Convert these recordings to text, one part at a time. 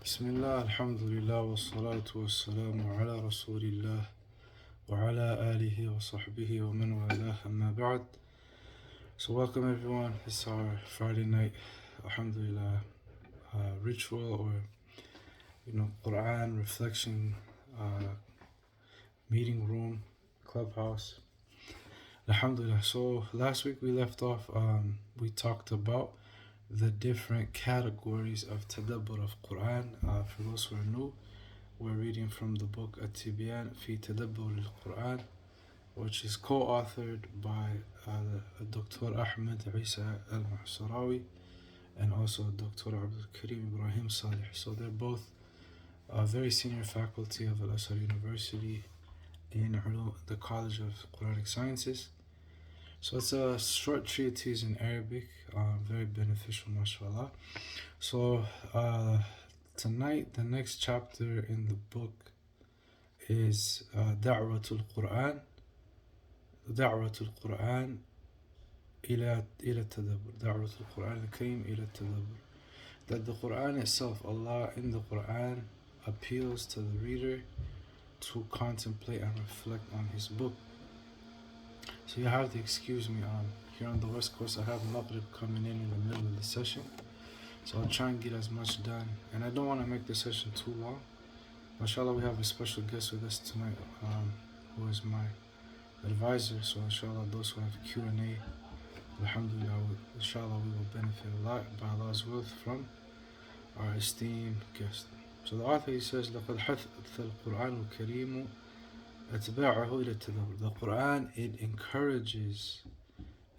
بسم الله الحمد لله والصلاة والسلام على رسول الله وعلى آله وصحبه ومن والاه أما بعد. So welcome everyone. It's our Friday night, alhamdulillah, ritual or Quran reflection meeting room, clubhouse. Alhamdulillah. So last week we left off, we talked about the different categories of Tadabur of Quran. For those who are new, we're reading from the book At-Tibyan fi Tadabbur al-Quran, which is co-authored by Dr. Ahmed Isa al-Mahsarawi and also Dr. Abdul Karim Ibrahim Salih. So they're both very senior faculty of Al-Azhar University in the College of Quranic Sciences. So it's a short treatise in Arabic, very beneficial, mashallah. So tonight, the next chapter in the book is Da'watul Quran. Da'watul Quran ila Tadabur. Da'watul Quran al-Karim ila Tadabur. That the Quran itself, Allah in the Quran appeals to the reader to contemplate and reflect on His book. So you have to excuse me, here on the West Coast I have Maghrib coming in the middle of the session. So I'll try and get as much done. And I don't want to make the session too long. Inshallah, we have a special guest with us tonight, who is my advisor. So inshallah, those who have Q&A, alhamdulillah, inshallah, we will benefit a lot by Allah's will from our esteemed guest. So the author, he says, لَقَدْ حَثَّ الْقُرْآنُ الْكَرِيمُ أَتْبَاعَهُ إِلَى التَّدَبُّرِ. The Quran, it encourages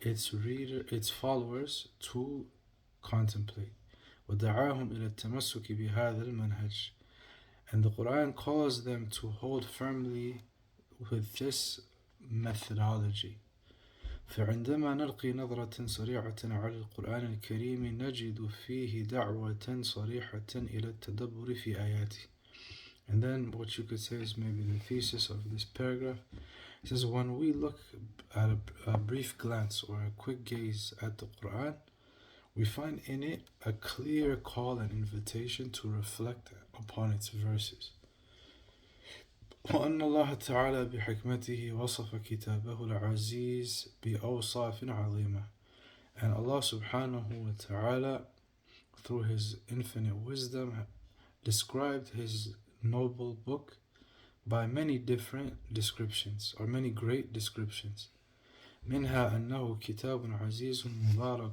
its followers to contemplate. وَدَعَاهُمْ إِلَى التَّمَسُّكِ بِهَذَا الْمَنْهَجِ. And the Quran calls them to hold firmly with this methodology. فعندما نلقي نظرة سريعة على القرآن الكريم نجد فيه دعوة صريحة إلى التدبر في آياته. And then what you could say is maybe the thesis of this paragraph. It says, when we look at a brief glance or a quick gaze at the Quran, we find in it a clear call and invitation to reflect upon its verses. وأن الله تعالى بحكمته وصف كتابه العزيز بأوصاف عظيمة. And Allah subhanahu wa ta'ala, through His infinite wisdom, described His noble book by many different descriptions, or many great descriptions. منها أنه كتاب عزيز مبارك.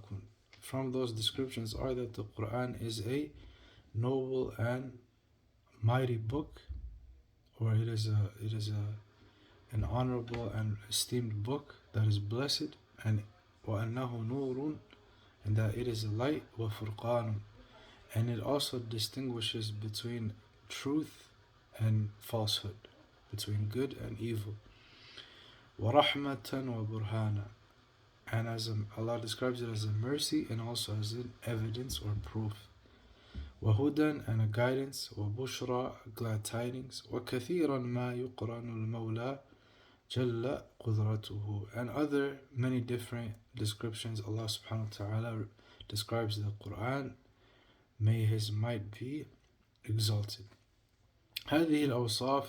From those descriptions are that the Quran is a noble and mighty book, or it is an honorable and esteemed book that is blessed, and وأنه نور, and that it is a light, وفرقان, and it also distinguishes between truth and falsehood, between good and evil. وَرَحْمَةً وَبُرْهَانًا, and Allah describes it as a mercy and also as an evidence or proof. وَهُدًى, and a guidance. وَبُشْرَى, glad tidings. وَكَثِيرًا مَا يُقْرَنُ الْمَوْلَى جَلَّ قُدْرَتُهُ, and other many different descriptions Allah subhanahu wa ta'ala describes the Quran. May His might be exalted. هذه الأوصاف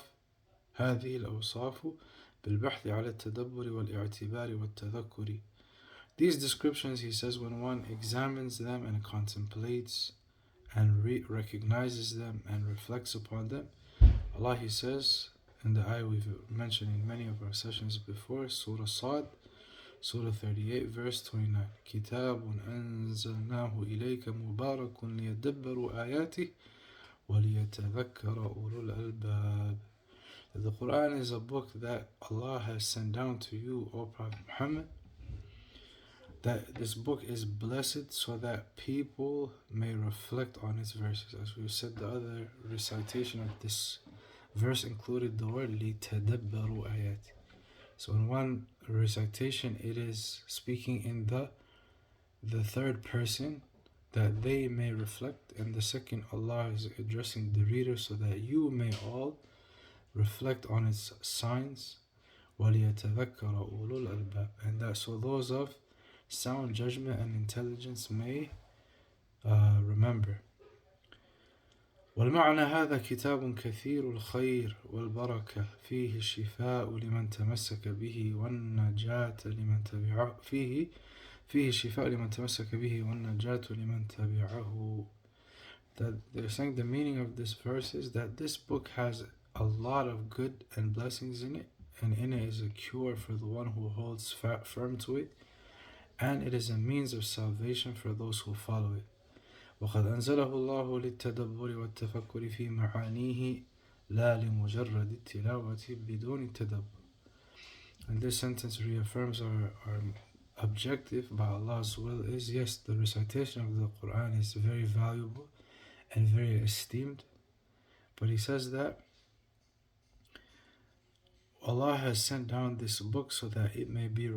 بالبحث على التدبر والاعتبار والتذكر. These descriptions, he says, when one examines them and contemplates and recognizes them and reflects upon them, Allah, He says in the ayah we've mentioned in many of our sessions before, Surah Sad, Surah 38, verse 29, كتاب أنزلناه إليك مبارك ليدبروا آياته وَلِيَتَذَكَّرَ أُولُو الْأَلْبَابِ. The Quran is a book that Allah has sent down to you, O Prophet Muhammad. That this book is blessed so that people may reflect on its verses. As we said, the other recitation of this verse included the word لِتَدَبَّرُوا آيَاتِ. So in one recitation, it is speaking in the third person, that they may reflect, and the second, Allah is addressing the reader so that you may all reflect on its signs. وَلِيَتَذَكَّرَ أُولُو الْأَلْبَابِ, and that so those of sound judgment and intelligence may remember. والمعنى هذا كتاب كثير الخير والبركة فيه الشفاء لمن تمسك به والنجاة لمن تبعه فيه الشفاء لمن تمسك به والنجاة لمن تبعه. That they're saying the meaning of this verse is that this book has a lot of good and blessings in it, and in it is a cure for the one who holds firm to it, and it is a means of salvation for those who follow it. وقد أنزله الله للتدبر والتفكر في معانيه لا لمجرد التلاوة بدون التدبر. And this sentence reaffirms our objective by Allah's will is, yes, the recitation of the Quran is very valuable and very esteemed, but he says that Allah has sent down this book so that it may be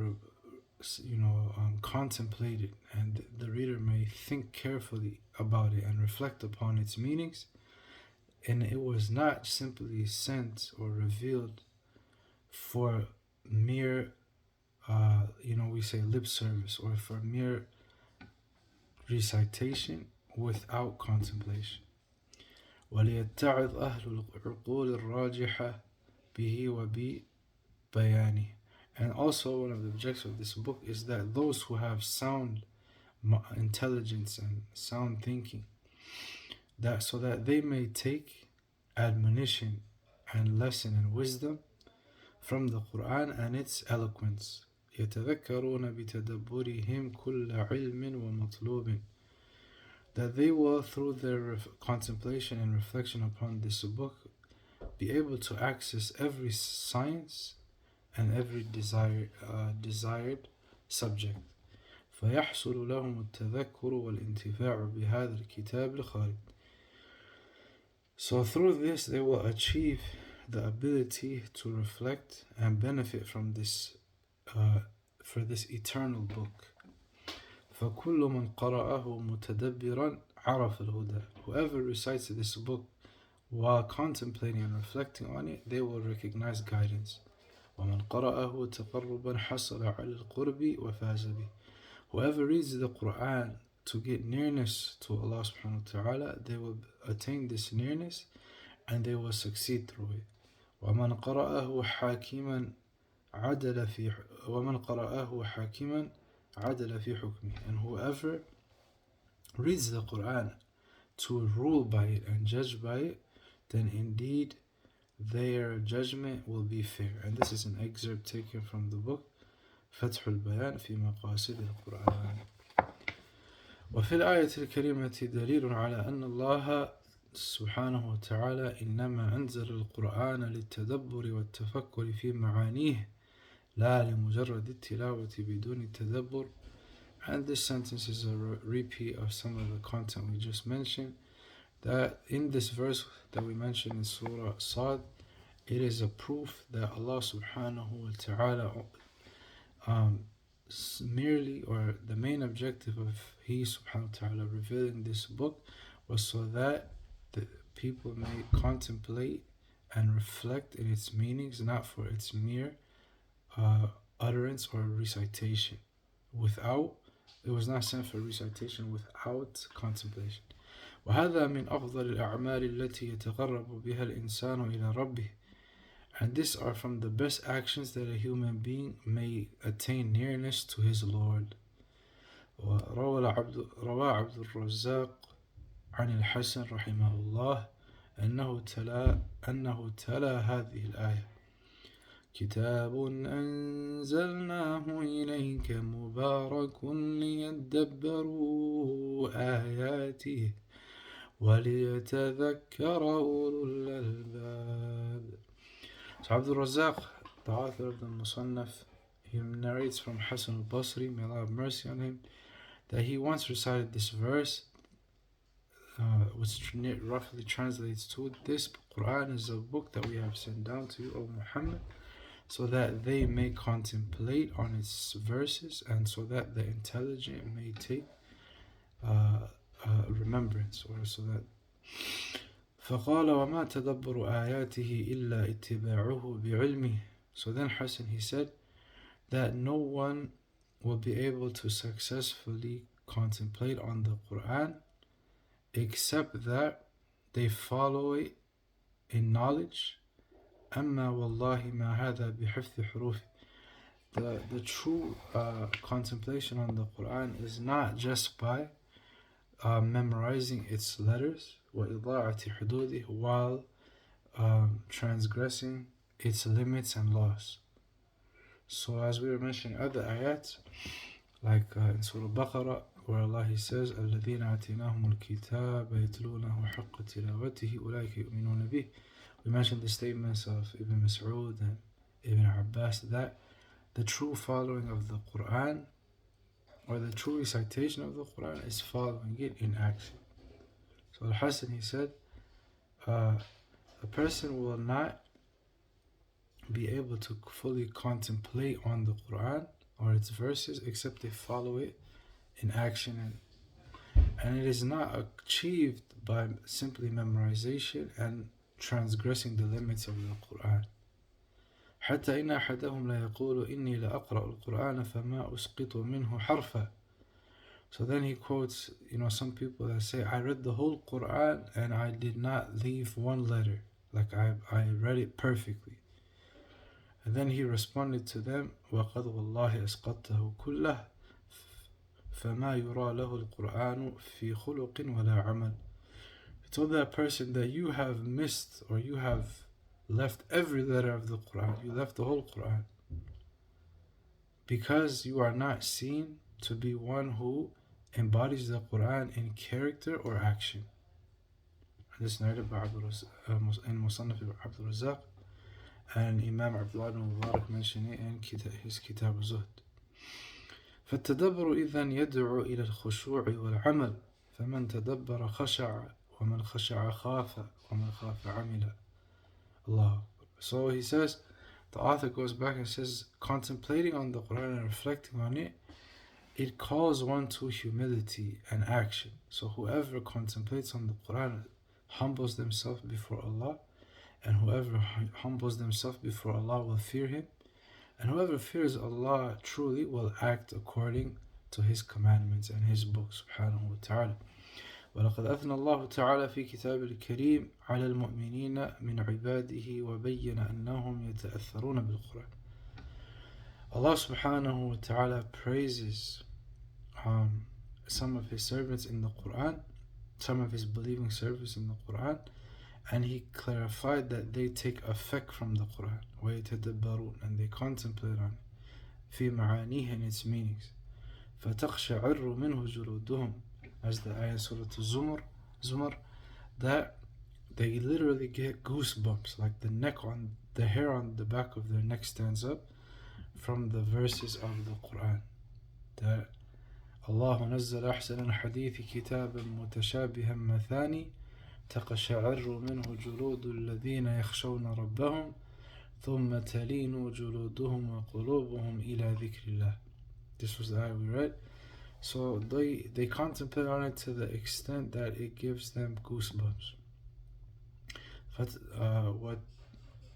contemplated, and the reader may think carefully about it and reflect upon its meanings. And it was not simply sent or revealed for mere we say lip service, or for mere recitation without contemplation. وَلِيَتَّعِظْ أَهْلُ الْعُقُولِ الرَّاجِحَةِ بِهِ وَبِبَيَانِهِ. And also one of the objectives of this book is that those who have sound intelligence and sound thinking, that so that they may take admonition and lesson and wisdom from the Quran and its eloquence. يتذكرون بتدبرهم كل علم ومطلوب. That they will, through their contemplation and reflection upon this book, be able to access every science and every desired subject. فيحصل لهم التذكر والانتفاع بهذا الكتاب الخالد. So through this they will achieve the ability to reflect and benefit from this for this eternal book. فكل من قرأه متدبرا عرف الهدى. Whoever recites this book while contemplating and reflecting on it, they will recognize guidance. ومن قرأه تقربا حصل على القرب وفاز به. Whoever reads the Quran to get nearness to Allah subhanahu wa ta'ala, they will attain this nearness and they will succeed through it. ومن قرأه حاكما عدل في حكمه. And whoever reads the Quran to rule by it and judge by it, then indeed their judgment will be fair. And this is an excerpt taken from the book فتح البيان في مقاصد القرآن. وفي الآية الكريمة دليل على أن الله سبحانه وتعالى إنما أنزل القرآن للتدبر والتفكر في معانيه لا لمجرد التلاوة بدون التدبر. And this sentence is a repeat of some of the content we just mentioned. That in this verse that we mentioned in Surah Sad, it is a proof that Allah subhanahu wa ta'ala merely, or the main objective of He subhanahu wa ta'ala revealing this book was so that the people may contemplate and reflect in its meanings, not for its mere utterance or recitation. It was not sent for recitation without contemplation. وهذا من أفضل الأعمال التي يتقرب بها الإنسان إلى ربه. And these are from the best actions that a human being may attain nearness to his Lord. روى عبد الرزاق عن الحسن رحمه الله أنه تلا هذه الآية: كتاب أنزلناه إليك مبارك ليدبروا آياته وليتذكر أولو الألباب. So Abdul Razak, the author of the Musannaf, he narrates from Hassan al-Basri, may Allah have mercy on him, that he once recited this verse, which roughly translates to, this Quran is a book that we have sent down to you, O Muhammad, so that they may contemplate on its verses and so that the intelligent may take remembrance, or so that فقال وما تدبر آياته إلا اتباعه بعلمه. So then Hassan, he said that no one will be able to successfully contemplate on the Quran except that they follow it in knowledge. أما والله ما هذا بحفظ حروف. The true contemplation on the Quran is not just by memorizing its letters وإضاعة حدوده while transgressing its limits and laws. So as we were mentioning other ayats, like in Surah Baqarah, where Allah He says, الَّذِينَ آتَيْنَاهُمُ الْكِتَابَ يَتْلُونَهُ حَقَّ تِلَاوَتِهِ أُولَٰئِكَ يُؤْمِنُونَ بِهِ. We mentioned the statements of Ibn Mas'ud and Ibn Abbas that the true following of the Quran, or the true recitation of the Quran, is following it in action. So Al-Hasan, he said, a person will not be able to fully contemplate on the Quran or its verses except they follow it in action, and it is not achieved by simply memorization and transgressing the limits of the Quran. حتى إن أحدهم لا يقول إني لأقرأ القرآن فما أسقط منه حرفا. So then he quotes, some people that say, I read the whole Quran and I did not leave one letter, like I read it perfectly. And then he responded to them, وَقَدْ وَاللَّهِ أَسْقَطْتَهُ كُلَّهُ فَمَا يُرَى لَهُ الْقُرْآنُ فِي خُلُقٍ وَلَا عَمَلٍ. He told that person that you have missed, or you have left every letter of the Quran, you left the whole Quran, because you are not seen to be one who embodies the Quran in character or action. This narrated by in Musannaf Abdul Razak, and Imam Abdullah ibn Mubarak mentioned it in his Kitab Zuhd. فالتدبر إذن يدعو إلى الخشوع والعمل فمن تدبر خشع ومن خشع خاف ومن خاف عمل. Allah. So he says, the author goes back and says, contemplating on the Quran and reflecting on it, it calls one to humility and action. So whoever contemplates on the Quran humbles themselves before Allah, and whoever humbles themselves before Allah will fear Him, and whoever fears Allah truly will act according to His commandments and His book subhanahu wa ta'ala. ولقد أثنى الله تعالى في كتاب الكريم على المؤمنين من عباده وبين أنهم يتأثرون بالقرآن. Allah subhanahu wa ta'ala praises some of His servants in the Quran, some of His believing servants in the Quran, and He clarified that they take effect from the Quran, ويتدبرون, and they contemplate on it, في معانيه, and its meanings. فتقشعر منه جلودهم, as the ayah Surah Zumar, that they literally get goosebumps, like the hair on the back of their neck stands up from the verses of the Quran. That Allah نزل أحسن الحديث كتابا متشابها مثاني تقشعر منه جلود الذين يخشون ربهم ثم تلين جلودهم وقلوبهم إلى ذكر الله. This was the ayah we read. So they contemplate on it to the extent that it gives them goosebumps.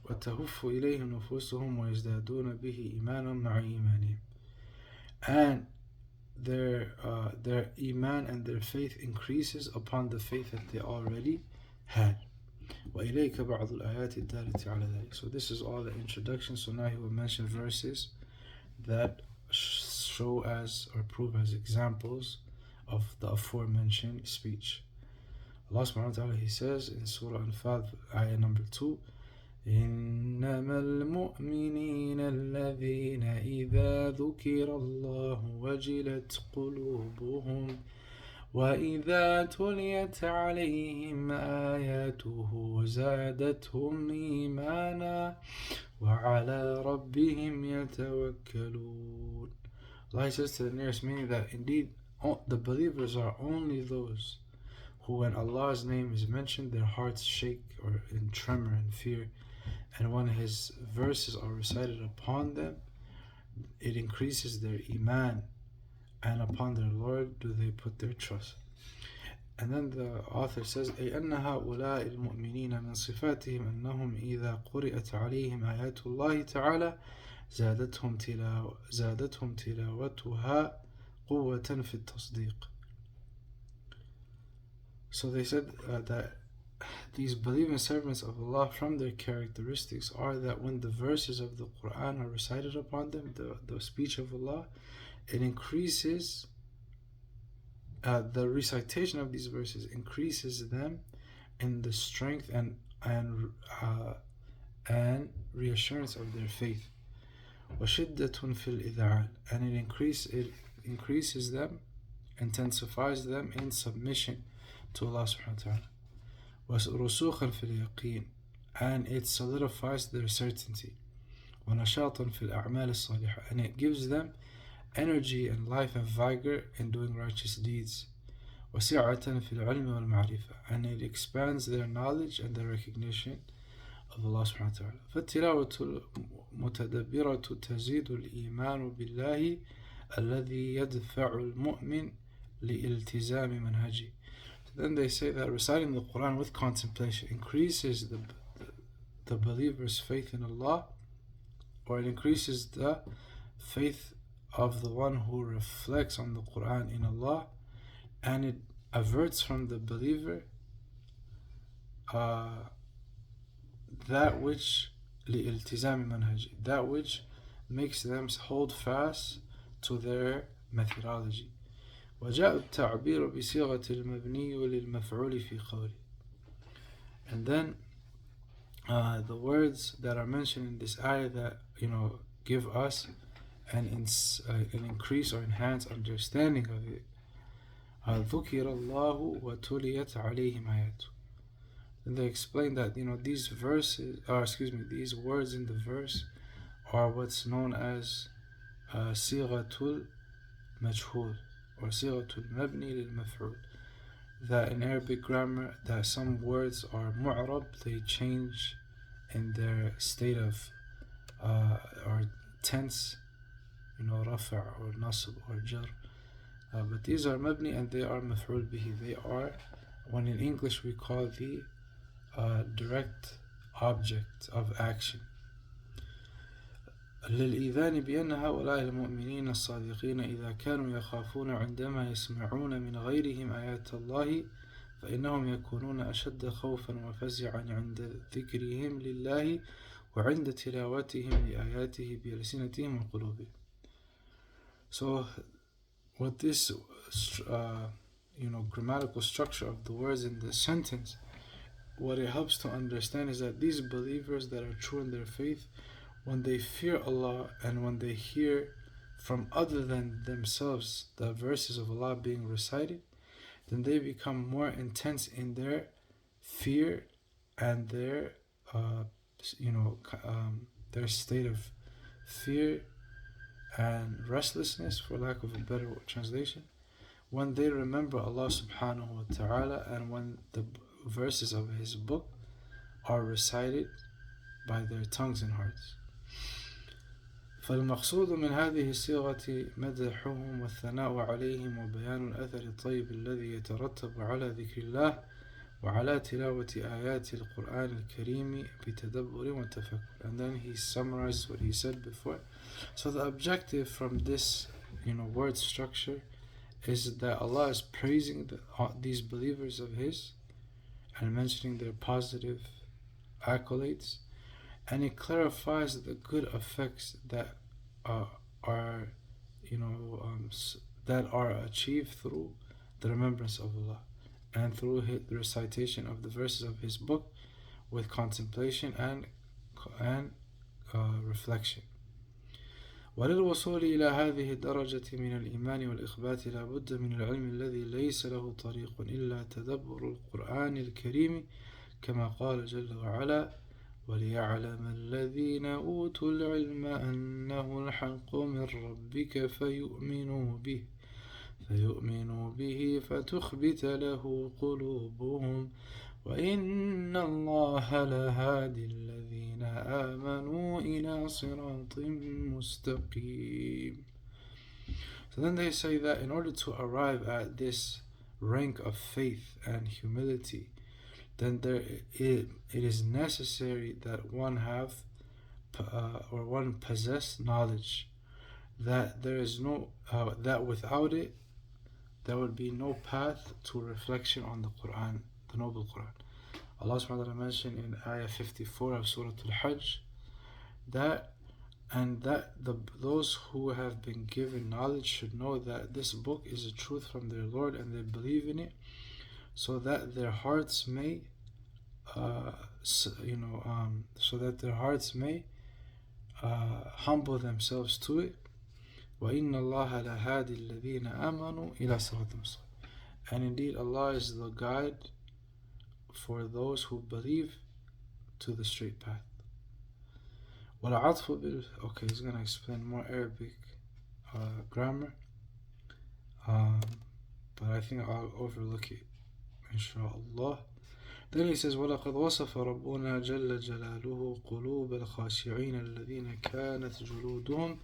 وتهف إليه نفوسهم ويزدادون به إيمانا مع إيمانهم. And their iman and their faith increases upon the faith that they already had. وإليك بعض الآيات الدالة على ذلك. So this is all the introduction. So now he will mention verses that show as or prove as examples of the aforementioned speech. Allah subhanahu wa ta'ala, He says in Surah Anfal, ayah number 2, إنما المؤمنين الذين إذا ذكر الله وجلت قلوبهم وإذا تليت عليهم آياته زادتهم إيمانا وعلى ربهم يتوكلون. Allah says to the nearest meaning that indeed the believers are only those who, when Allah's name is mentioned, their hearts shake or in tremor and fear, and when His verses are recited upon them, it increases their iman, and upon their Lord do they put their trust. And then the author says, أي أن هؤلاء المؤمنين من صفاتهم أنهم إذا قرأت عليهم آيات الله تعالى زادتهم تلاوتها قوة في التصديق. So they said that these believing servants of Allah, from their characteristics are that when the verses of the Quran are recited upon them, the speech of Allah, it increases, the recitation of these verses increases them in the strength and reassurance of their faith. وَشِدَّةٌ فِي الْإِذْعَانِ, and it increases them, intensifies them in submission to Allah subhanahu wa ta'ala. وَرُسُوخًا فِي الْيَقِينِ, and it solidifies their certainty. وَنَشَاطًا فِي الْأَعْمَالِ الصَّالِحَةِ, and it gives them energy and life and vigor in doing righteous deeds. وَسِعَةً فِي الْعِلْمِ وَالْمَعْرِفَةِ, and it expands their knowledge and their recognition of Allah subhanahu wa ta'ala. فَالتِّلَاوَةُ الْمُتَدَبِّرَةُ تَزِيدُ الْإِيمَانُ بِاللَّهِ الَّذِي يَدْفَعُ الْمُؤْمِنِ لِإِلْتِزَامِ مَنْهَجِهِ. Then they say that reciting the Quran with contemplation increases the believer's faith in Allah, or it increases the faith of the one who reflects on the Quran in Allah, and it averts from the believer that which لِإِلْتِزَامِ مَنْهَجِ, that which makes them hold fast to their methodology. وجاء التعبير بصيغة المبني للمفعول في قوله. And then the words that are mentioned in this ayah that give us an increase or enhance understanding of it. ذكر الله وتليت عليهم آياته. And they explain that these these words in the verse are what's known as صيغة المجهول, or صيغة المبني للمفعول. That in Arabic grammar, that some words are mu'rab, they change in their state of or tense, rafa' or nasb or jar. But these are mabni and they are maf'ul bihi. They are, when in English we call the direct object of action. للإيذان بأن هؤلاء المؤمنين الصادقين إذا كانوا يخافون عندما يسمعون من غيرهم آيات الله فإنهم يكونون أشد خوفا وفزعا عند ذكرهم لله وعند تلاوتهم لآياته بألسنتهم وقلوبهم. So what this grammatical structure of the words in the sentence, what it helps to understand is that these believers that are true in their faith, when they fear Allah and when they hear from other than themselves the verses of Allah being recited, then they become more intense in their fear and their their state of fear and restlessness, for lack of a better translation, when they remember Allah subhanahu wa ta'ala and when the verses of His book are recited by their tongues and hearts. فالمقصود من هذه الصيغة مدحهم والثناء عليهم وبيان الأثر الطيب الذي يترتب على ذكر الله وعلى تلاوة آيات القرآن الكريم بتدبر وتفكر. And then he summarized what he said before. So the objective from this word structure is that Allah is praising these believers of His and mentioning their positive accolades, and it clarifies the good effects that are achieved through the remembrance of Allah and through the recitation of the verses of His book with contemplation and reflection. وللوصول إلى هذه الدرجة من الإيمان والإخبات لا بد من العلم الذي ليس له طريق إلا تدبر القرآن الكريم كما قال جل وعلا وليعلم الذين أوتوا العلم أنه الحق من ربك فيؤمنوا به فتخبت له قلوبهم وإن الله لهادي الذين آمنوا إلى صراط مستقيم. So then they say that in order to arrive at this rank of faith and humility, then it is necessary that one have or one possess knowledge that there is no that without it there would be no path to reflection on the Quran, the noble Quran. Allah subhanahu wa ta'ala mentioned in ayah 54 of Surah Al-Hajj that those who have been given knowledge should know that this book is a truth from their Lord, and they believe in it, so that their hearts may, so that their hearts may humble themselves to it. وَإِنَّ اللَّهَ لَهَادِ الَّذِينَ آمَنُوا إِلَى صِرَاطٍ مُسْتَقِيمٍ. And indeed, Allah is the guide for those who believe to the straight path. Okay, he's going to explain more Arabic grammar, but I think I'll overlook it, inshallah. Then he says, وَلَقَدْ وَصَفَ رَبُّنَا جَلَّ جَلَالُهُ قُلُوبَ الْخَاشِعِينَ الَّذِينَ كَانَتْ جُلُودُهُمْ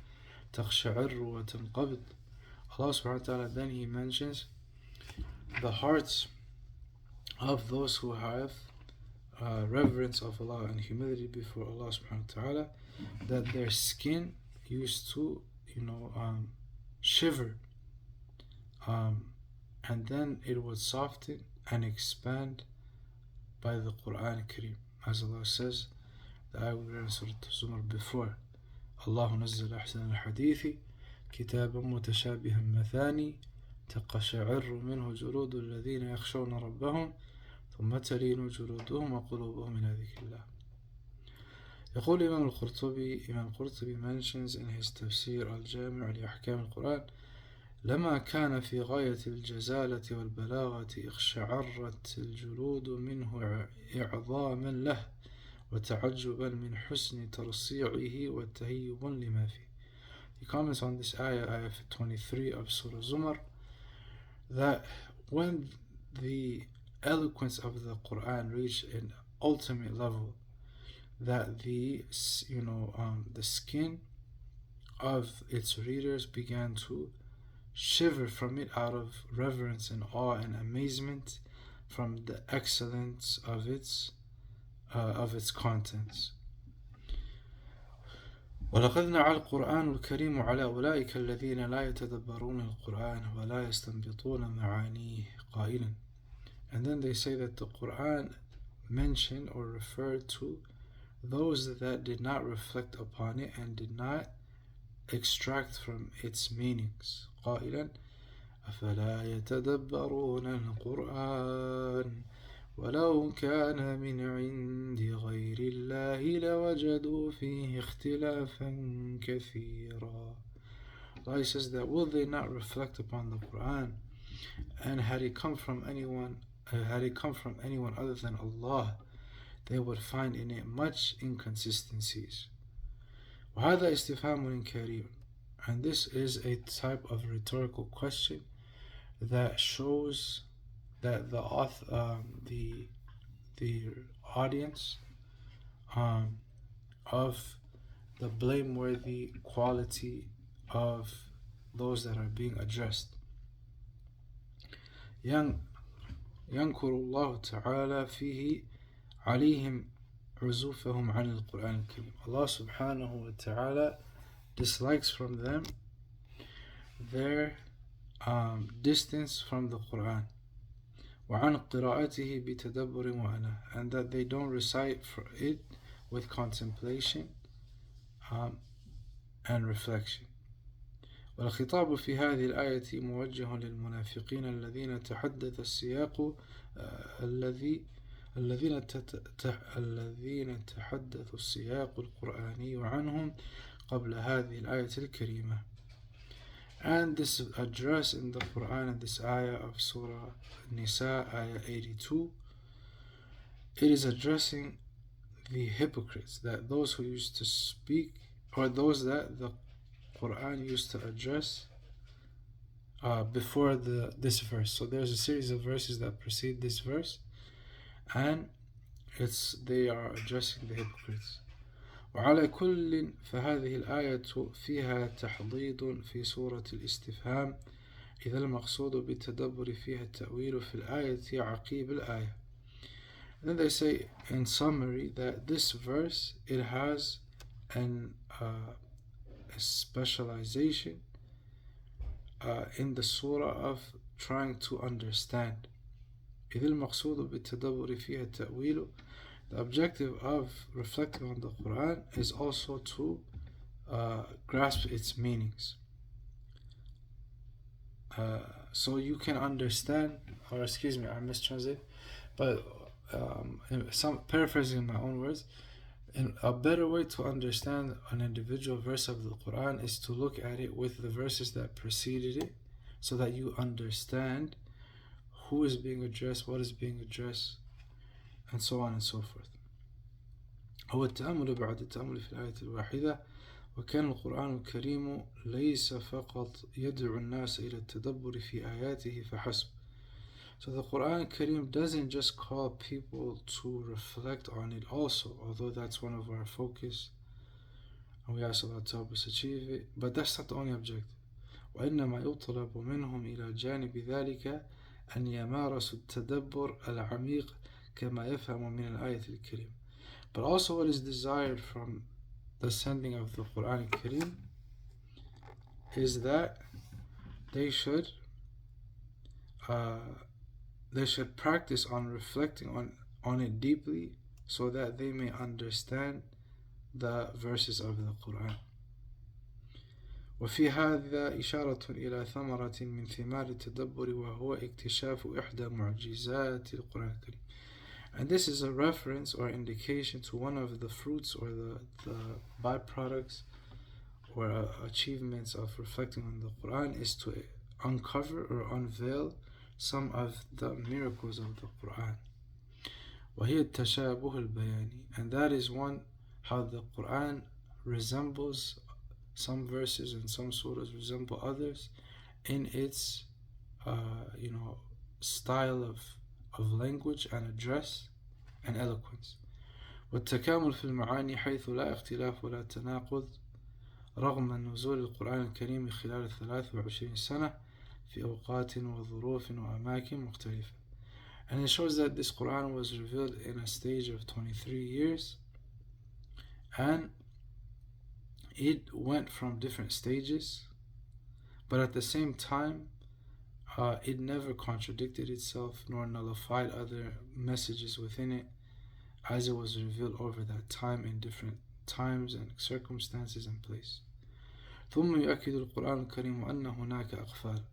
تَخْشَعِرُّ وَتَنْقَبِضُ. Allah subhanahu wa ta'ala, then he mentions the hearts of those who have reverence of Allah and humility before Allah subhanahu wa ta'ala, that their skin used to shiver, and then it would soften and expand by the Quran Kareem, as Allah says, the ayah we read in Surah Zumar before. Allah نزل أحسن الحديث كتابا متشابها مثاني تقشعر منه جلود الذين يخشون ربهم ثم تلين جلودهم وقلوبهم إلى ذكر الله. يقول إمام القرطبي mentions in his تفسير الجامع لأحكام القرآن: لما كان في غاية الجزالة والبلاغة اقشعرت الجلود منه إعظاما له وتعجبا من حسن ترصيعه وتهيب لما فيه. He comments on this ayah 23 of Surah Zumar, that when the eloquence of the Quran reached an ultimate level, that the skin of its readers began to shiver from it out of reverence and awe and amazement from the excellence of its contents. وَلَقَدْ نَعَى الْقُرْآنُ الْكَرِيمُ عَلَى أُولَئِكَ الَّذِينَ لَا يَتَدَبَّرُونَ الْقُرْآنَ وَلَا يَسْتَنبِطُونَ مَعَانِيهِ قَائِلًا. And then they say that the Quran mentioned or referred to those that did not reflect upon it and did not extract from its meanings. قائلا أفلا يتدبرون القرآن ولو كان من عند غير الله لوجدوا فيه اختلافا كثيرا. Allah says that will they not reflect upon the Quran, and had it come from anyone other than Allah, they would find in it much inconsistencies. وهذا استفهام إنكاري, and this is a type of rhetorical question that shows that the audience of the blameworthy quality of those that are being addressed. ينكر الله تعالى فيه عليهم عزوفهم عن القرآن الكريم. Allah subhanahu wa ta'ala dislikes from them their distance from the Quran, وعن قراءته بتدبر وأناه, and that they don't recite it with contemplation and reflection. والخطاب في هذه الآية موجه للمنافقين الذين تحدث السياق الذين تحدث السياق القرآني عنهم قبل هذه الآية الكريمة. And this address in the Quran and this ayah of Surah Nisa, ayah 82, it is addressing the hypocrites, that those who used to speak, or those that the Quran used to address before this verse. So there's a series of verses that precede this verse, and they are addressing the hypocrites. وعلى كل فهذه الآية فيها تحضيض في سورة الاستفهام إذا المقصود بالتدبر فيها التأويل في الآية عقيب الآية. And then they say in summary that this verse, it has a specialization in the surah of trying to understand إذ المقصود بالتدبر فيها التأويل. The objective of reflecting on the Quran is also to grasp its meanings. So you can understand, or excuse me, I mistranslated, but some paraphrasing in my own words, a better way to understand an individual verse of the Quran is to look at it with the verses that preceded it, so that you understand who is being addressed, what is being addressed, and so on and so forth. هو التأمل بعد التأمل في الآية الواحدة. وكان القرآن الكريم ليس فقط يدعو الناس إلى التدبر في آياته فحسب. So the Quran Kareem doesn't just call people to reflect on it also, although that's one of our focus, and we ask Allah to help us achieve it, but that's not the only objective. وإنما يطلب منهم إلى جانب ذلك أن يمارسوا التدبر العميق كما يفهم من الآية الكريمة. But also what is desired from the sending of the Quran Kareem is that they should practice on reflecting on it deeply, so that they may understand the verses of the Quran. وفي هذا إشارة إلى ثمرة من ثمار التدبر وهو اكتشاف إحدى معجزات القرآن الكريم. And this is a reference or indication to one of the fruits or the byproducts or achievements of reflecting on the Quran is to uncover or unveil some of the miracles of the Quran. وهي التشابه البياني, and that is one, how the Quran resembles some verses and some surahs resemble others in its style of language and address and eloquence. والتكامل في المعاني حيث لا اختلاف ولا تناقض رغم نزول القرآن الكريم خلال 23 سنة في أوقات وظروف وأماكن مختلفة. And it shows that this Quran was revealed in a stage of 23 years, and it went from different stages, but at the same time it never contradicted itself nor nullified other messages within it, as it was revealed over that time in different times and circumstances and place. ثم يؤكد القرآن الكريم أن هناك أقفال.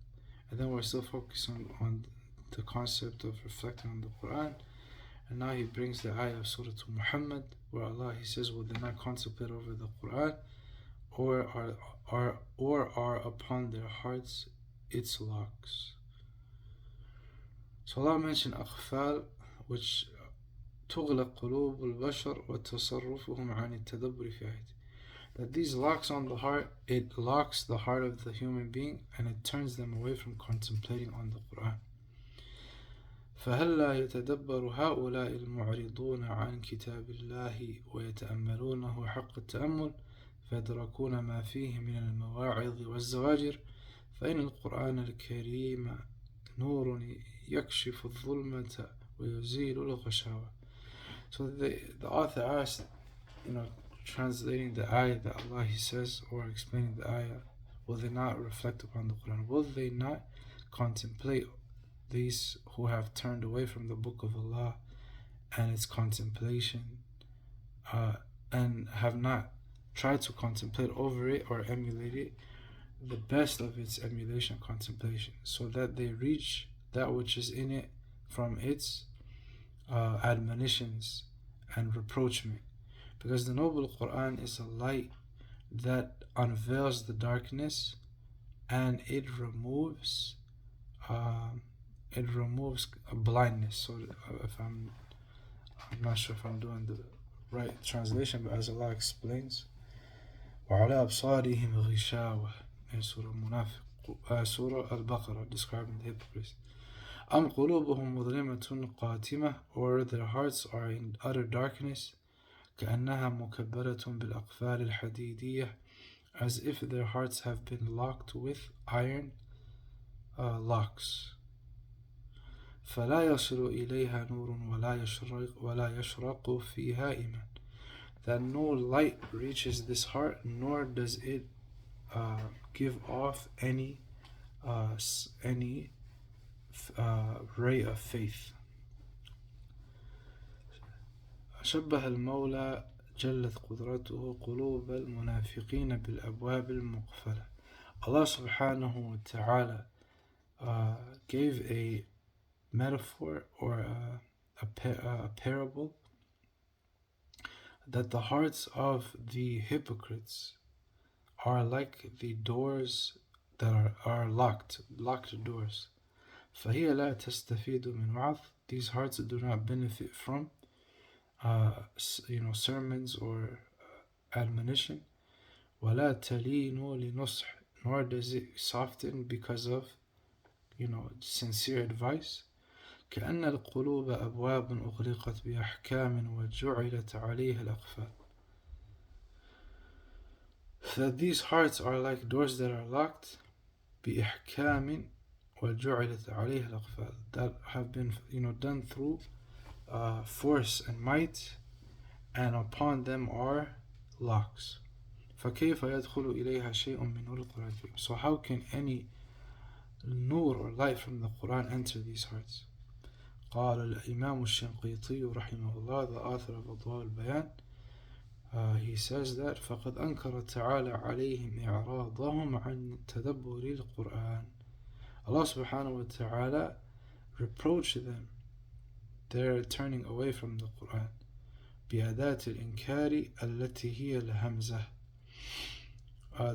And then we're still focusing on the concept of reflecting on the Quran, and now he brings the ayah of Surah Muhammad, where Allah, he says, will they not contemplate over the Quran, or are upon their hearts its locks. So Allah mentioned أقفال, which تغلق قلوب البشر وتصرفهم عن التدبر في آياته. That these locks on the heart, it locks the heart of the human being and it turns them away from contemplating on the Quran. فهلا يتدبر هؤلاء المعرضون عن كتاب الله ويتأملونه حق التأمل فيدركون ما فيه من المواعظ والزواجر فإن القرآن الكريم نور يكشف الظلمة ويزيل الغشاوة. So the author asked, translating the ayah that Allah, he says, or explaining the ayah, will they not reflect upon the Quran? Will they not contemplate these who have turned away from the book of Allah and its contemplation, and have not tried to contemplate over it or emulate it, the best of its emulation and contemplation, so that they reach that which is in it from its admonitions and reproachment? Because the noble Quran is a light that unveils the darkness, and it removes blindness. So if I'm not sure if I'm doing the right translation, but as Allah explains, وَعَلَى أَبْصَارِهِمْ غِشَاوَةٌ in Surah Al-Baqarah, describing the hypocrites. أَمْ قُلُوبُهُمْ مُظْلِمَةٌ قَاتِمَةٌ, or their hearts are in utter darkness, كأنها مكبلة بالأقفال الحديدية, as if their hearts have been locked with iron locks. فلا يصل إليها نور ولا يشرق فيها إيمان. That no light reaches this heart, nor does it give off any ray of faith. شبه المولى جلت قدرته قلوب المنافقين بالأبواب المقفلة. Allah subhanahu wa ta'ala gave a metaphor or a parable that the hearts of the hypocrites are like the doors that are locked doors. فهي لا تستفيد من وعظ. These hearts do not benefit from sermons or admonition. ولا تلين لنصح, nor does it soften because of sincere advice. كأن القلوب أبواب أغلقت بأحكام وجعلت عليها الأقفال. That these hearts are like doors that are locked بإحكام وجعلت عليها الأقفال, that have been done through force and might, and upon them are locks. فكيف يدخل إليها شيء من نور القرآن الكريم. So how can any nur or light from the Quran enter these hearts? قال الإمام الشنقيطي رحمه الله, the author of أضواء البيان, he says that فقد أنكر تعالى عليهم إعراضهم عن تدبر القرآن. Allah subhanahu wa ta'ala reproached them their turning away from the Quran بأداة الإنكار التي هي الهمزة,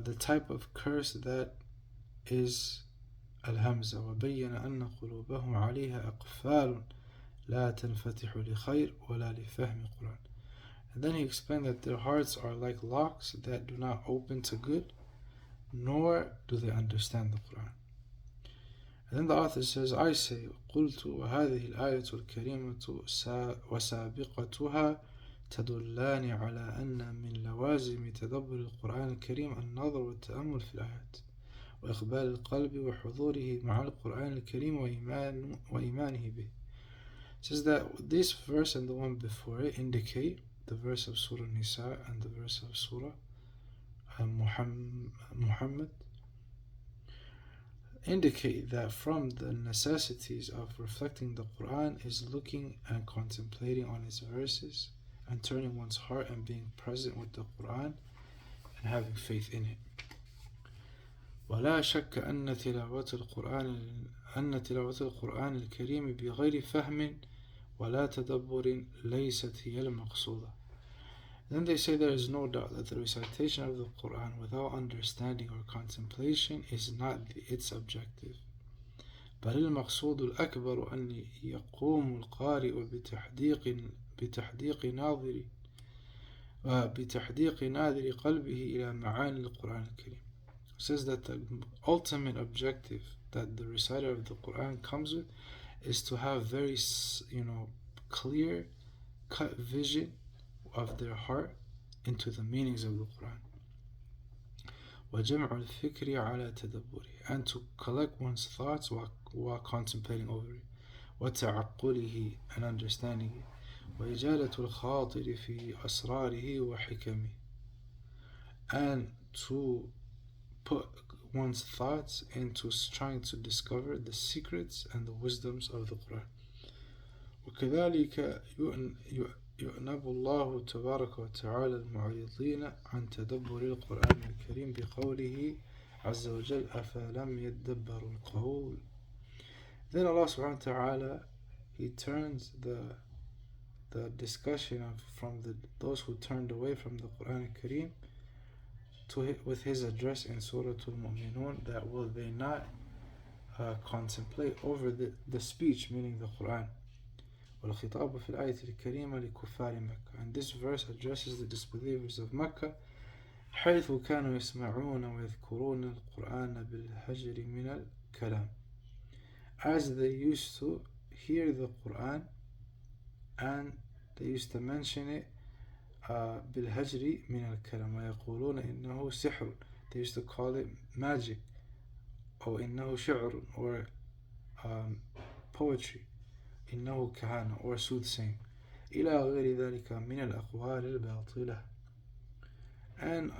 the type of curse that is الهمزة. وبين أن قلوبهم عليها أقفال لا تنفتح لخير ولا لفهم القرآن. And then he explained that their hearts are like locks that do not open to good, nor do they understand the Quran. And then the author says, I say, قلت وهذه الآية الكريمة وسابقتها تدلان على أن من لوازم تدبر القرآن الكريم النظر والتأمل في الآيات وإقبال القلب وحضوره مع القرآن الكريم وإيمانه به. It says that this verse and the one before it indicate, the verse of Surah Nisa and the verse of Surah Muhammad, indicate that from the necessities of reflecting the Quran is looking and contemplating on its verses and turning one's heart and being present with the Quran and having faith in it. ولا شك أن تلاوة القرآن الكريم بغير فهم ولا تدبر ليست هي المقصودة. Then they say there is no doubt that the recitation of the Quran without understanding or contemplation is not its objective. بل المقصود الأكبر أن يقوم القارئ بتحديق ناظر قلبه إلى معاني القرآن الكريم. It says that the ultimate objective that the reciter of the Quran comes with is to have very clear cut vision of their heart into the meanings of the Quran. وجمع الفكر على تدبره, and to collect one's thoughts while contemplating over it. وتعقله, and understanding it. وإجالة الخاطر في أسراره وحكمه, and to put one's thoughts into trying to discover the secrets and the wisdoms of the Quran. وكذلك يؤنب الله تبارك وتعالى المعرضين عن تدبر القرآن الكريم بقوله عز وجل أفلم يدبروا القول. Then Allah subhanahu wa ta'ala, He turns the discussion from those who turned away from the Quran al-Kareem with His address in Surah Al-Mu'minun, that will they not contemplate over the speech, meaning the Quran. والخطاب في الآية الكريمة لكفار مكة. And this verse addresses the disbelievers of Mecca حيث كانوا يسمعون ويذكرون القرآن بالهجر من الكلام, as they used to hear the Quran and they used to mention it بالهجر من الكلام ويقولون إنه سحر, they used to call it magic, or إنه شعر, or poetry, إنه كهانة, or soothsaying, إلى غير ذلك من الأقوال الباطلة, and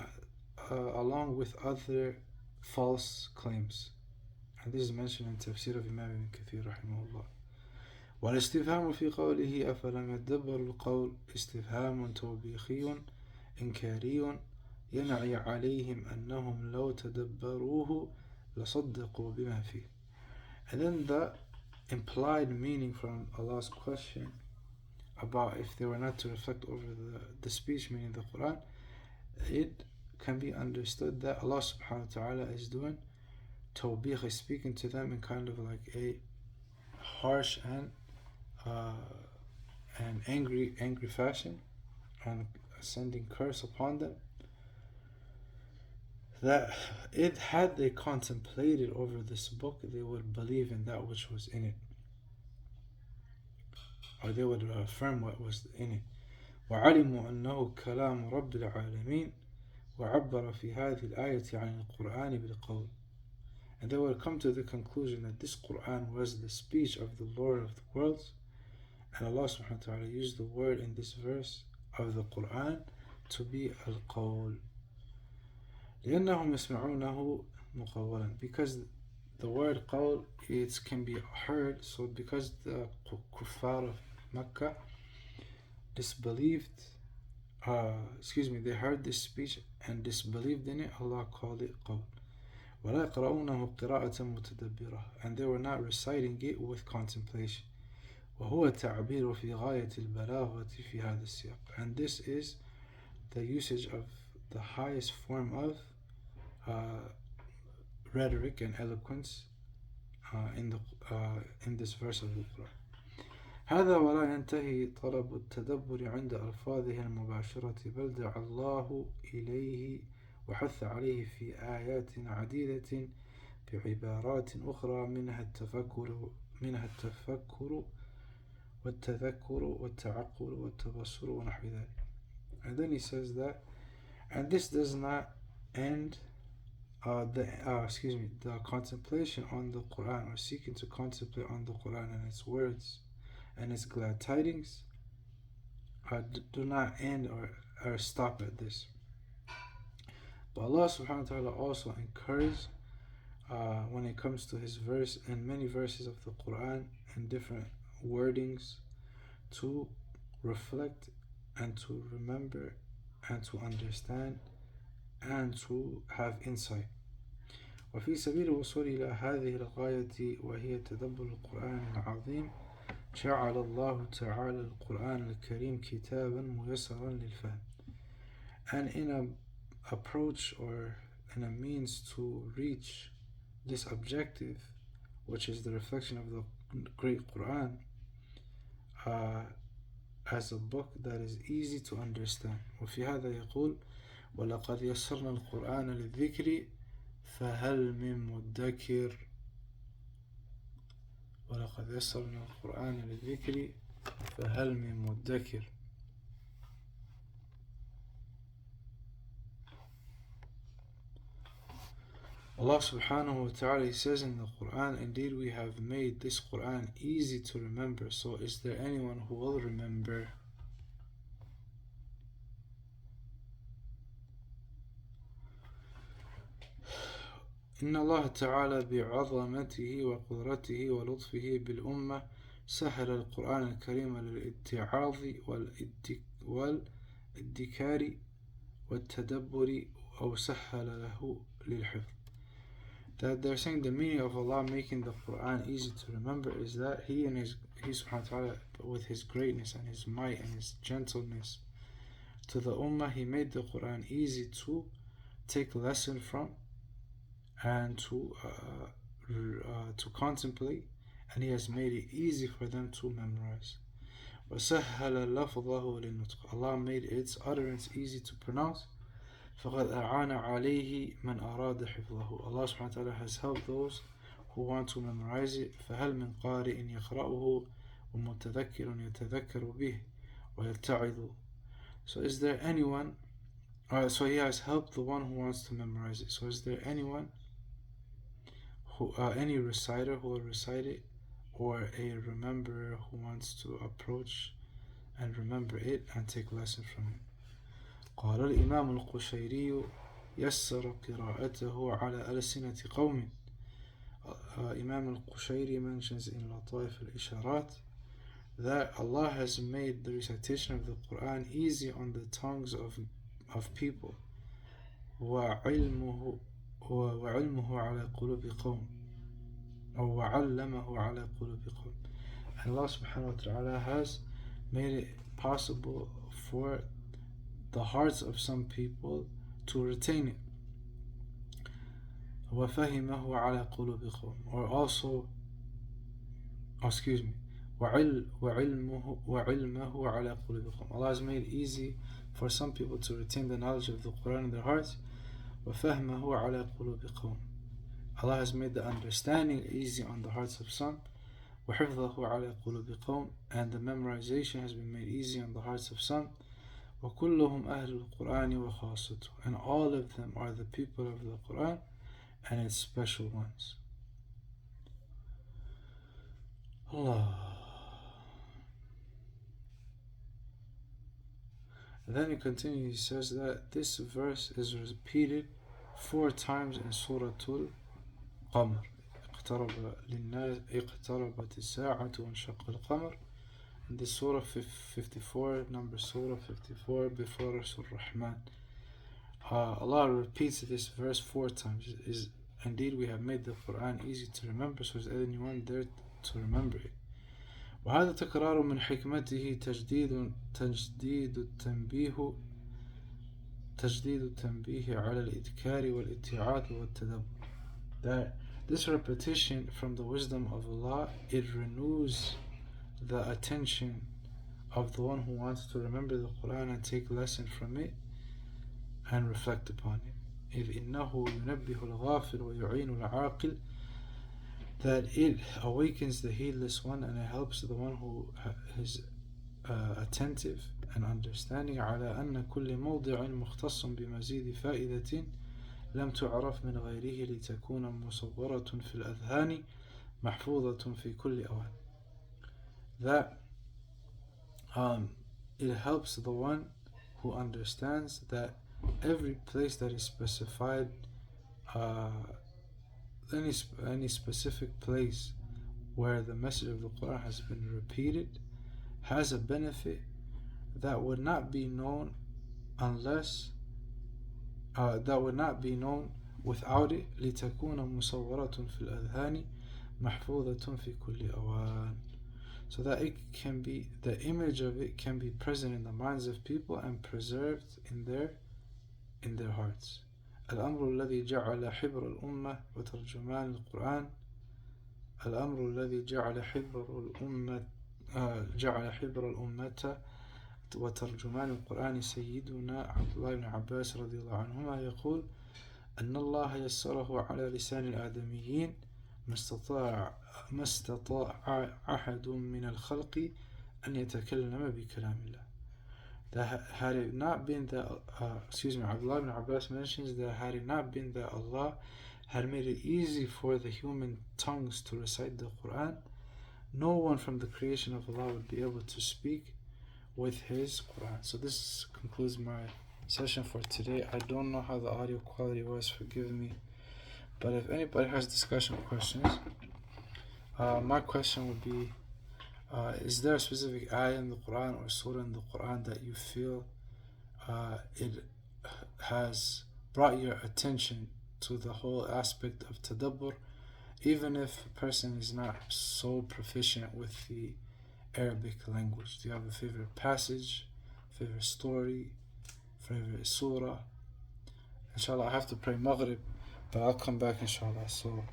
along with other false claims. And this is mentioned in Tafsir of Imam Ibn Kathir rahimahullah. والاستفهام في قوله أفلم يدبروا القول استفهام توبيخي إنكاري ينعي عليهم أنهم لو تدبروه لصدقوا بما فيه. And then the implied meaning from Allah's question about if they were not to reflect over the speech, meaning the Quran, it can be understood that Allah subhanahu wa ta'ala is doing tawbih, is speaking to them in kind of like a harsh and angry fashion, and sending curse upon them, that it had they contemplated over this book, they would believe in that which was in it, or they would affirm what was in it. وعلموا أنه كلام رب العالمين وعبر في هذه الآية عن القرآن بالقول. And they would come to the conclusion that this Quran was the speech of the Lord of the worlds, and Allah subhanahu wa ta'ala used the word in this verse of the Quran to be al-qawl. لأنهم يسمعونه مقولا, because the word qawl, it can be heard. So because the kuffar of Mecca disbelieved, they heard this speech and disbelieved in it, Allah called it qawl. ولا يقرؤونه قراءة متدبرة, and they were not reciting it with contemplation. وهو التعبير في غاية البلاغة في هذا السياق, and this is the usage of the highest form of rhetoric and eloquence in this verse of the Quran. هذا ولا ينتهي طلب التدبر عند ألفاظه المباشرة, بل دعا الله إليه وحث عليه في آيات عديدة بعبارات أخرى منها التفكر والتذكر والتعقل والتبصر ونحو ذلك. And then he says that, and this does not end the contemplation on the Quran, or seeking to contemplate on the Quran and its words and its glad tidings, do not end or stop at this. But Allah subhanahu wa ta'ala also encourages when it comes to his verse and many verses of the Quran and different wordings, to reflect and to remember and to understand and to have insight. وفي سبيل الوصول إلى هذه الغاية وهي تدبر القرآن العظيم جعل الله تعالى القرآن الكريم كتابا ميسرا للفهم. And in an approach or in a means to reach this objective, which is the reflection of the great Quran, as a book that is easy to understand. وفي هذا يقول ولقد يسرنا القرآن للذكر فهل من مدكر. ولقد يسرنا القرآن للذكر فهل من مدكر. Allah subhanahu wa ta'ala says in the Quran, indeed we have made this Quran easy to remember, so is there anyone who will remember? إن الله تعالى بعظمته وقدرته ولطفه بالأمة سهل القرآن الكريم للاتعاظ والادكار والتدبر أو سهل له للحفظ. That they're saying the meaning of Allah making the Quran easy to remember is that He subhanahu wa ta'ala, with His greatness and His might and His gentleness to the Ummah, He made the Quran easy to take lesson from and to contemplate, and He has made it easy for them to memorize. وَسَهَّلَ لَفْظَهُ لِلنُّطْقِ, Allah made its utterance easy to pronounce. فَقَدْ أَعَانَ عَلَيْهِ مَنْ أَرَادَ حِفْظَهُ, Allah subhanahu wa ta'ala has helped those who want to memorize it. فَهَلْ مِنْ قَارِئٍ يَقْرَأُهُ وَمُتَذَكِّرٌ يَتَذَكَّرُ بِهِ وَيَتَّعِظُ. So is there anyone, so He has helped the one who wants to memorize it. So is there anyone who, any reciter who will recite it, or a rememberer who wants to approach and remember it and take lesson from it? قال الإمام القشيري يسر قراءته على ألسنة قوم. Imam al-Qushayri mentions in Lataif al-Isharat that Allah has made the recitation of the Quran easy on the tongues of people. وعلمه وعلمه على قلوب قوم أو وعلمه على قلوب قوم. And Allah subhanahu wa ta'ala has made it possible for the hearts of some people to retain it. وفهمه على قلوب قوم. Or also, وعلمه على قلوب قوم. Allah has made it easy for some people to retain the knowledge of the Quran in their hearts. وفهمه على قلوب قوم. Allah has made the understanding easy on the hearts of some. وحفظه على قلوب قوم. And the memorization has been made easy on the hearts of some. وكلهم أهل القرآن وخاصته. And all of them are the people of the Quran and its special ones. Allah. And then he continues, he says that this verse is repeated 4 times in Surah Al-Qamar. اقتربت الساعة وانشق القمر. In this Surah 54, number Surah 54, before Surah Rahman. Allah repeats this verse 4 times. Indeed, we have made the Quran easy to remember, so is anyone there to remember it. وهذا تكرار من حكمته تجديد التنبيه على الإذكار والاتعاظ والتدبر. That this repetition from the wisdom of Allah, it renews the attention of the one who wants to remember the Quran and take lesson from it and reflect upon it. إذ إنه ينبه الغافل ويعين العاقل. That it awakens the heedless one and it helps the one who is attentive and understanding. على أن كل موضع مختص بمزيد فائدة لم تعرف من غيره لتكون مصورة في الأذهان محفوظة في كل أوان. That it helps the one who understands that every place that is specified, any specific place where the message of the Quran has been repeated has a benefit that would not be known without it. لتكون مصورة في الأذهان محفوظة في كل أوان. So that it can be, the image of it can be present in the minds of people and preserved in their hearts. الأمر الذي جعل حبر الأمة وترجمان القرآن. الأمر الذي جعل حبر الأمة وترجمان القرآن سيدنا عبد الله بن عباس رضي الله عنهما يقول أن الله يسره على لسان الآدميين ما استطاع أحد من الخلق أن يتكلم بكلام الله. That had it not been that, Abdullah ibn Abbas mentions that had it not been that Allah had made it easy for the human tongues to recite the Quran, no one from the creation of Allah would be able to speak with his Quran. So this concludes my session for today. I don't know how the audio quality was, forgive me. But if anybody has discussion questions, my question would be, is there a specific ayah in the Quran or surah in the Quran that you feel it has brought your attention to the whole aspect of Tadabur, even if a person is not so proficient with the Arabic language? Do you have a favorite passage, favorite story, favorite surah? Inshallah, I have to pray Maghrib, but I'll come back inshallah. So